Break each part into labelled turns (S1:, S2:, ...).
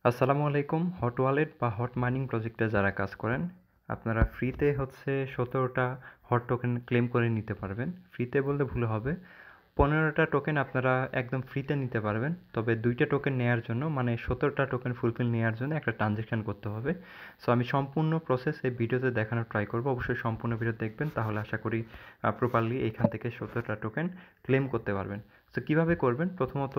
S1: আসসালামু আলাইকুম। Hot wallet বা হট মাইনিং প্রজেক্টে যারা কাজ করেন, আপনারা ফ্রিতে ১৭টা হট টোকেন ক্লেম করে নিতে পারবেন। ফ্রিতে বললে ভুল হবে। ১৫টা টোকেন আপনারা একদম ফ্রিতে নিতে পারবেন। তবে ২টা টোকেন নেয়ার জন্য মানে ১৭টা টোকেন ফুলফিল নেয়ার জন্য একটা ট্রানজ্যাকশন করতে হবে। সো আমি সম্পূর্ণ প্রসেস এই ভিডিওতে দেখানোর ট্রাই করব। অবশ্যই সম্পূর্ণ ভিডিও দেখবেন, তাহলে আশা করি প্রপারলি এইখান থেকে ১৭টা টোকেন ক্লেম করতে পারবেন। সো কীভাবে করবেন? প্রথমত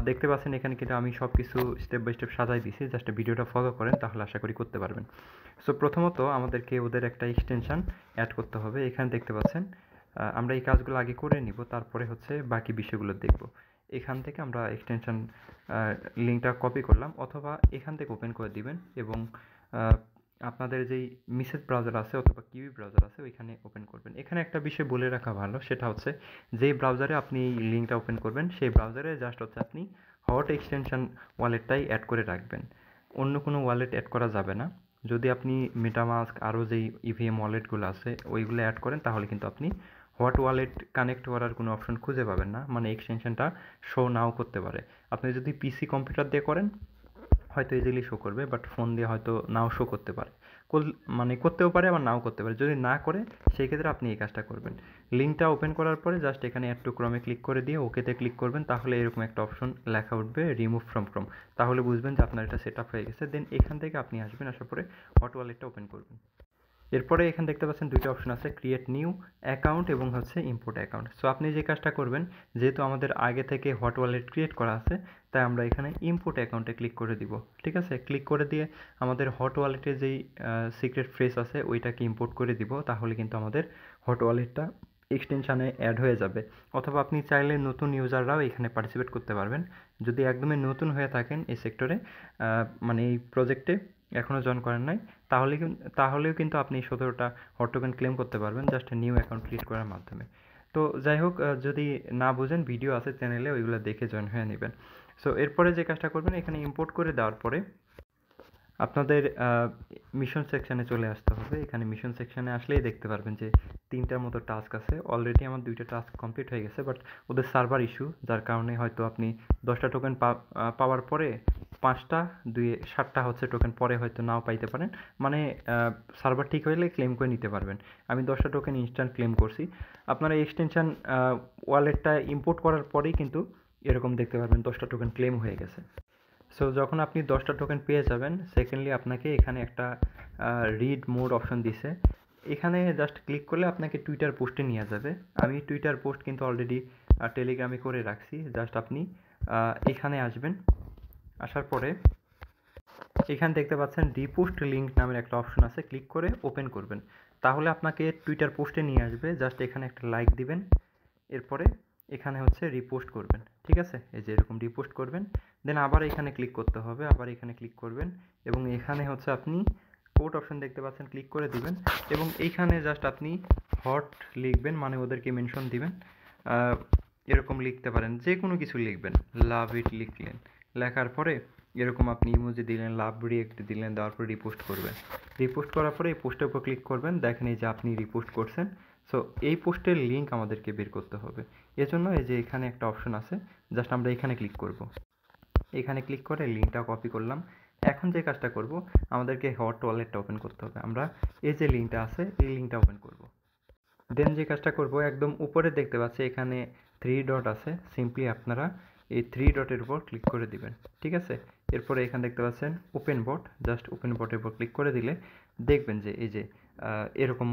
S1: দেখতে পাচ্ছেন এখানে কিন্তু আমি সব কিছু স্টেপ বাই স্টেপ সাজাই দিছি। জাস্ট ভিডিওটা ফলো করেন, তাহলে আশা করি করতে পারবেন। সো প্রথমত আমাদেরকে ওদের একটা এক্সটেনশন অ্যাড করতে হবে। এখানে দেখতে পাচ্ছেন আমরা এই কাজগুলো আগে করে নিব, তারপরে বাকি বিষয়গুলো দেখব। এখান থেকে আমরা এক্সটেনশন লিঙ্কটা কপি করলাম, অথবা এখান থেকে ওপেন করে দিবেন এবং আপনাদের যেই মেসেজ ব্রাউজার আছে অথবা কিউই ব্রাউজার আছে ওইখানে ওপেন করবেন। এখানে একটা বিষয় বলে রাখা ভালো, সেটা হচ্ছে যেই ব্রাউজারে আপনি এই লিঙ্কটা ওপেন করবেন সেই ব্রাউজারে জাস্ট আপনি হট এক্সটেনশন ওয়ালেটটাই অ্যাড করে রাখবেন। অন্য কোনো ওয়ালেট অ্যাড করা যাবে না। যদি আপনি মেটামাস্ক আরও যেই ইভিএম ওয়ালেটগুলো আছে ওইগুলো অ্যাড করেন, তাহলে কিন্তু আপনি হট ওয়ালেট কানেক্ট করার কোনো অপশন খুঁজে পাবেন না, মানে এক্সটেনশনটা শো নাও করতে পারে। আপনি যদি পিসি কম্পিউটার দিয়ে করেন হয়তো ইজিলি শো করবে, বাট ফোন দিয়ে হয়তো নাও শো করতে পারে। মানে করতেও পারে আবার নাও করতে পারে। যদি না করে সেই ক্ষেত্রে আপনি এই কাজটা করবেন। লিঙ্কটা ওপেন করার পরে জাস্ট এখানে অ্যাড টু ক্রমে ক্লিক করে দিয়ে ওকেতে ক্লিক করবেন, তাহলে এরকম একটা অপশন লেখা উঠবে রিমুভ ফ্রম ক্রোম। তাহলে বুঝবেন যে আপনার এটা সেট আপ হয়ে গেছে। দেন এখান থেকে আপনি আসবেন, আসার পরে হট ওয়ালেটটা ওপেন করবেন। এরপরে এখানে দেখতে পাচ্ছেন দুইটা অপশন আছে, ক্রিয়েট নিউ অ্যাকাউন্ট এবং ইম্পোর্ট অ্যাকাউন্ট। সো আপনি যে কাজটা করবেন, যেহেতু আমাদের আগে থেকে হট ওয়ালেট ক্রিয়েট করা আছে, তাই আমরা এখানে ইম্পোর্ট অ্যাকাউন্টে ক্লিক করে দিব। ঠিক আছে, ক্লিক করে দিয়ে আমাদের হট ওয়ালেটে যেই সিক্রেট ফ্রেজ আছে ওইটাকে ইম্পোর্ট করে দিব, তাহলে কিন্তু আমাদের হট ওয়ালেটটা এক্সটেনশানে অ্যাড হয়ে যাবে। অথবা আপনি চাইলে নতুন ইউজাররাও এখানে পার্টিসিপেট করতে পারবেন। যদি একদমই নতুন হয়ে থাকেন এই সেক্টরে, মানে এই প্রজেক্টে এখনও জয়েন করেন নাই, তাহলেও কিন্তু আপনি ১৭টা হট টোকেন ক্লেম করতে পারবেন জাস্ট নিউ অ্যাকাউন্ট ক্রিয়েট করার মাধ্যমে। তো যাই হোক, যদি না বুঝেন ভিডিও আছে চ্যানেলে, ওইগুলো দেখে জয়েন হয়ে নেবেন। সো এরপরে যে কাজটা করবেন, এখানে ইম্পোর্ট করে দেওয়ার পরে আপনাদের মিশন সেকশানে চলে আসতে হবে। এখানে মিশন সেকশানে আসলেই দেখতে পারবেন যে ৩টার মতো টাস্ক আছে। অলরেডি আমার ২টা টাস্ক কমপ্লিট হয়ে গেছে, বাট ওদের সার্ভার ইস্যু, যার কারণে হয়তো আপনি 10টা টোকেন পাওয়ার পরে 5টা 7টা টোকেন পরে হয়তো নাও পাইতে পারেন। মানে সার্ভার ঠিক হইলে ক্লেম করে নিতে পারবেন। আমি 10টা টোকেন ইনস্ট্যান্ট ক্লেম করছি। আপনারা এক্সটেনশন ওয়ালেটটা ইম্পোর্ট করার পরেই কিন্তু এরকম দেখতে পারবেন 10টা টোকেন ক্লেম হয়ে গেছে। সো যখন আপনি 10টা টোকেন পেয়ে যাবেন, সেকেন্ডলি আপনাকে এখানে একটা রিড মোড অপশন দিছে। এখানে জাস্ট ক্লিক করলে আপনাকে টুইটার পোস্টে নিয়ে যাবে। আমি টুইটার পোস্ট কিন্তু অলরেডি টেলিগ্রামে করে রাখছি। জাস্ট আপনি এখানে আসবেন, আসার পরে এখানে দেখতে পাচ্ছেন রিপোস্ট লিঙ্ক নামের একটা অপশন আছে, ক্লিক করে ওপেন করবেন। তাহলে আপনাকে টুইটার পোস্টে নিয়ে আসবে। জাস্ট এখানে একটা লাইক দিবেন, এরপরে এখানে রিপোস্ট করবেন। ঠিক আছে, এই যে এরকম রিপোস্ট করবেন। দেন আবার এখানে ক্লিক করতে হবে, আবার এখানে ক্লিক করবেন এবং এখানে আপনি কোড অপশন দেখতে পাচ্ছেন, ক্লিক করে দিবেন এবং এইখানে জাস্ট আপনি হট লিখবেন, মানে ওদেরকে মেনশন দিবেন। এরকম লিখতে পারেন, যে কোনো কিছু লিখবেন, লাভ ইট লিখলেন, লেখার পরে এরকম আপনি ইমোজি দিলেন, লাভ রিয়েক্ট দিলেন, দেওয়ার পরে রিপোস্ট করবেন। রিপোস্ট করার পরে এই পোস্টের উপর ক্লিক করবেন, দেখেন এই যে আপনি রিপোস্ট করছেন। সো এই পোস্টের লিঙ্ক আমাদেরকে বের করতে হবে। এজন্য এই যে এখানে একটা অপশন আছে, জাস্ট আমরা এখানে ক্লিক করব। এখানে ক্লিক করে লিঙ্কটা কপি করলাম। এখন যে কাজটা করব, আমাদেরকে হট ওয়ালেটটা ওপেন করতে হবে। আমরা এই যে লিঙ্কটা আছে এই লিঙ্কটা ওপেন করব। দেন যে কাজটা করব, একদম উপরে দেখতে পাচ্ছি এখানে 3 ডট আছে, সিম্পলি আপনারা এই 3 ডটের উপর ক্লিক করে দিবেন। ঠিক আছে, এরপরে এখানে দেখতে পাচ্ছেন ওপেন বট, জাস্ট ওপেন বটের উপর ক্লিক করে দিলে দেখবেন যে এই যে এরকম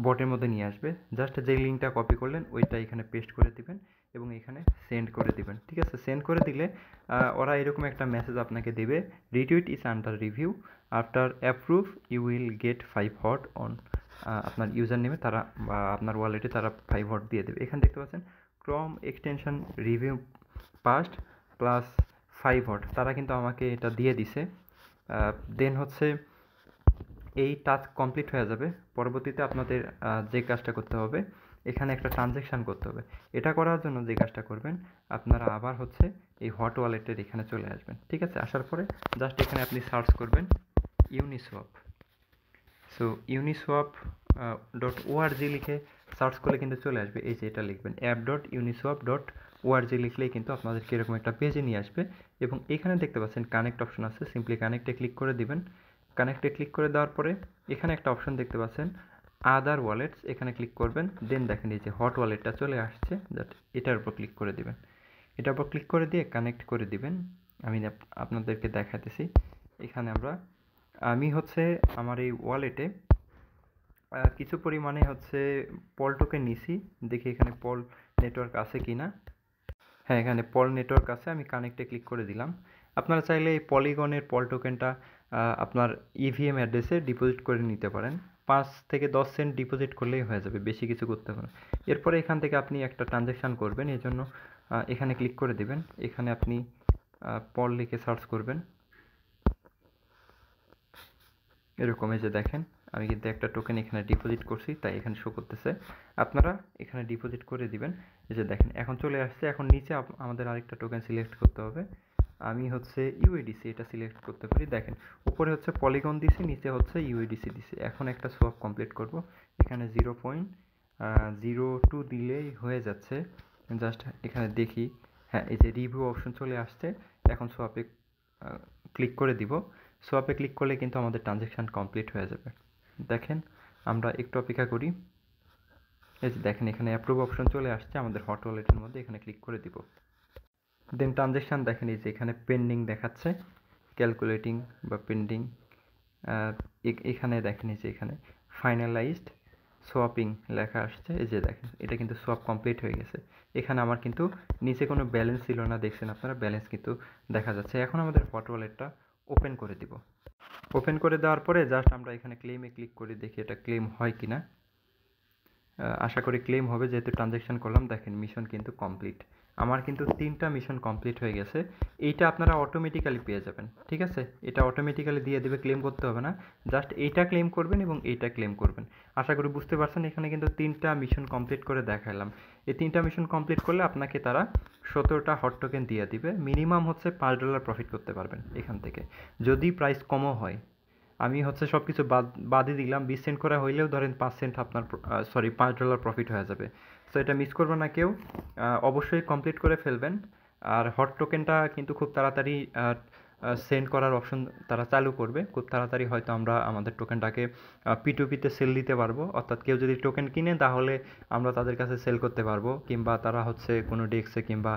S1: বটের মধ্যে নিয়ে আসবে। জাস্ট যে লিঙ্কটা কপি করলেন ওইটা এখানে পেস্ট করে দিবেন এবং এখানে সেন্ড করে দিবেন। ঠিক আছে, সেন্ড করে দিলে ওরা এরকম একটা মেসেজ আপনাকে দেবে, retweet is under review, after approve you will get 5 hot on আপনার ইউজার নেমে, তারা বা আপনার ওয়ালেটে তারা 5 হট দিয়ে দেবে। এখানে দেখতে পাচ্ছেন ক্রম extension review past plus 5 hot, তারা কিন্তু আমাকে এটা দিয়ে দিছে। দেন এই টাস্ক কমপ্লিট হয়ে যাবে। পরবর্তীতে আপনাদের যে কাজটা করতে হবে, এখানে একটা ট্রানজ্যাকশান করতে হবে। এটা করার জন্য যে কাজটা করবেন, আপনারা আবার এই হট ওয়ালেটের এখানে চলে আসবেন। ঠিক আছে, আসার পরে জাস্ট এখানে আপনি সার্চ করবেন ইউনিসোয়াপ। সো ইউনিসোয়াপ .org লিখে সার্চ করলে কিন্তু চলে আসবে। এই যে এটা লিখবেন app.uniswap ওআরজি লিখলেই কিন্তু আপনাদেরকে এরকম একটা পেজে নিয়ে আসবে এবং এখানে দেখতে পাচ্ছেন কানেক্ট অপশন আছে, সিম্পলি কানেক্টে ক্লিক করে দিবেন। কানেক্টে ক্লিক করে দেওয়ার পরে এখানে একটা অপশন দেখতে পাচ্ছেন আদার ওয়ালেটস, এখানে ক্লিক করবেন। দেন দেখেন এই যে হট ওয়ালেটটা চলে আসছে, জাস্ট এটার উপর ক্লিক করে দিবেন। এটার উপর ক্লিক করে দিয়ে কানেক্ট করে দিবেন। আমি আপনাদেরকে দেখাতেছি। এখানে আমি হচ্ছে আমার এই ওয়ালেটে কিছু পরিমাণে হচ্ছে পল টোকেন নিছি, দেখি এখানে পল নেটওয়ার্ক আছে কিনা। হ্যাঁ, এখানে পল নেটওয়ার্ক আছে, আমি কানেক্টে ক্লিক করে দিলাম। আপনারা চাইলে এই পলিগনের পল টোকেনটা আপনার ইভিএম অ্যাড্রেসে ডিপোজিট করে নিতে পারেন। 5 থেকে 10 সেন্ট ডিপোজিট করলেই হয়ে যাবে, বেশি কিছু করতে হবে না। এরপরে এখান থেকে আপনি একটা ট্রানজ্যাকশান করবেন, এই জন্য এখানে ক্লিক করে দিবেন। এখানে আপনি পল লিখে সার্চ করবেন। এরকম এই যে দেখেন আমি কিন্তু একটা টোকেন এখানে ডিপোজিট করছি, তাই এখানে শো করতেছে। আপনারা এখানে ডিপোজিট করে দিবেন। এই যে দেখেন এখন চলে আসছে। এখন নিচে আমাদের আরেকটা টোকেন সিলেক্ট করতে হবে। আমি হচ্ছে ইউএডিসি এটা সিলেক্ট করতে পারি। দেখেন উপরে হচ্ছে পলিগন দিছি, নিচে হচ্ছে ইউএডিসি দিছি। এখন একটা সোয়াপ কমপ্লিট করব। এখানে 0.02 দিলেই হয়ে যাচ্ছে। জাস্ট এখানে দেখি, হ্যাঁ এই যে রিভিউ অপশন চলে আসছে। এখন সোয়াপে ক্লিক করে দিব। সোয়াপে ক্লিক করলে কিন্তু আমাদের ট্রানজ্যাকশান কমপ্লিট হয়ে যাবে। দেখেন আমরা একটু অপেক্ষা করি। এই যে দেখেন এখানে অ্যাপ্রুভ অপশন চলে আসছে আমাদের হট ওয়ালেটের মধ্যে, এখানে ক্লিক করে দিব। দেন ট্রানজ্যাকশান দেখেন এই যে এখানে পেন্ডিং দেখাচ্ছে, ক্যালকুলেটিং বা পেন্ডিং। এখানে দেখেন এই যে এখানে ফাইনালাইজড সোয়াপিং লেখা আসছে। এই যে দেখেন এটা কিন্তু সোয়াপ কমপ্লিট হয়ে গেছে। এখানে আমার কিন্তু নিচে কোনো ব্যালেন্স ছিল না, দেখছেন আপনারা ব্যালেন্স কিন্তু দেখা যাচ্ছে। এখন আমাদের হট ওয়ালেটটা ওপেন করে দিব। ওপেন করে দেওয়ার পরে জাস্ট আমরা এখানে ক্লেমে ক্লিক করে দেখি এটা ক্লেম হয় কিনা। আশা করি ক্লেম হবে, যেহেতু ট্রানজ্যাকশান করলাম। দেখেন মিশন কিন্তু কমপ্লিট, আমার কিন্তু 3টা মিশন কমপ্লিট হয়ে গেছে। এইটা আপনারা অটোমেটিক্যালি পেয়ে যাবেন, ঠিক আছে? এটা অটোমেটিক্যালি দিয়ে দেবে, ক্লেম করতে হবে না। জাস্ট এইটা ক্লেম করবেন এবং এইটা ক্লেম করবেন। আশা করি বুঝতে পারছেন। এখানে কিন্তু 3টা মিশন কমপ্লিট করে দেখালাম। এই 3টা মিশন কমপ্লিট করলে আপনাকে তারা 17টা হট টোকেন দিয়ে দিবে। মিনিমাম হচ্ছে $5 প্রফিট করতে পারবেন এখান থেকে, যদি প্রাইস কমও হয়। আমি হচ্ছে সব কিছু বাদই দিলাম, 20 সেন্ট করে হইলেও ধরেন 5 সেন্ট আপনার $5 প্রফিট হয়ে যাবে। সো এটা মিস করবেন না কেউ, অবশ্যই কমপ্লিট করে ফেলবেন। আর হট টোকেনটা কিন্তু খুব তাড়াতাড়ি সেন্ড করার অপশন তারা চালু করবে খুব তাড়াতাড়ি। হয়তো আমরা আমাদের টোকেনটাকে P2P-তে সেল দিতে পারবো, অর্থাৎ কেউ যদি টোকেন কিনে তাহলে আমরা তাদের কাছে সেল করতে পারবো, কিংবা তারা হচ্ছে কোনো ডেক্সে কিংবা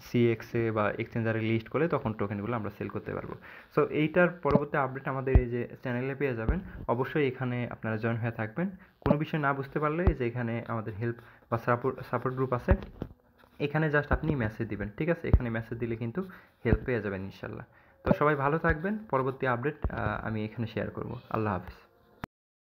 S1: সিএক্সে বা এক্সচেঞ্জারে লিস্ট করে তখন টোকেনগুলো আমরা সেল করতে পারবো। সো এইটার পরবর্তী আপডেট আমাদের এই যে চ্যানেলে পেয়ে যাবেন। অবশ্যই এখানে আপনারা জয়েন হয়ে থাকবেন। কোনো বিষয় না বুঝতে পারলে যে এখানে আমাদের হেল্প বা সাপোর্ট গ্রুপ আছে, এখানে জাস্ট আপনি মেসেজ দিবেন, ঠিক আছে? এখানে মেসেজ দিলে কিন্তু হেল্প পেয়ে যাবেন ইনশাল্লাহ। তো সবাই ভালো থাকবেন। পরবর্তী আপডেট আমি এখানে শেয়ার করব। আল্লাহ হাফিজ।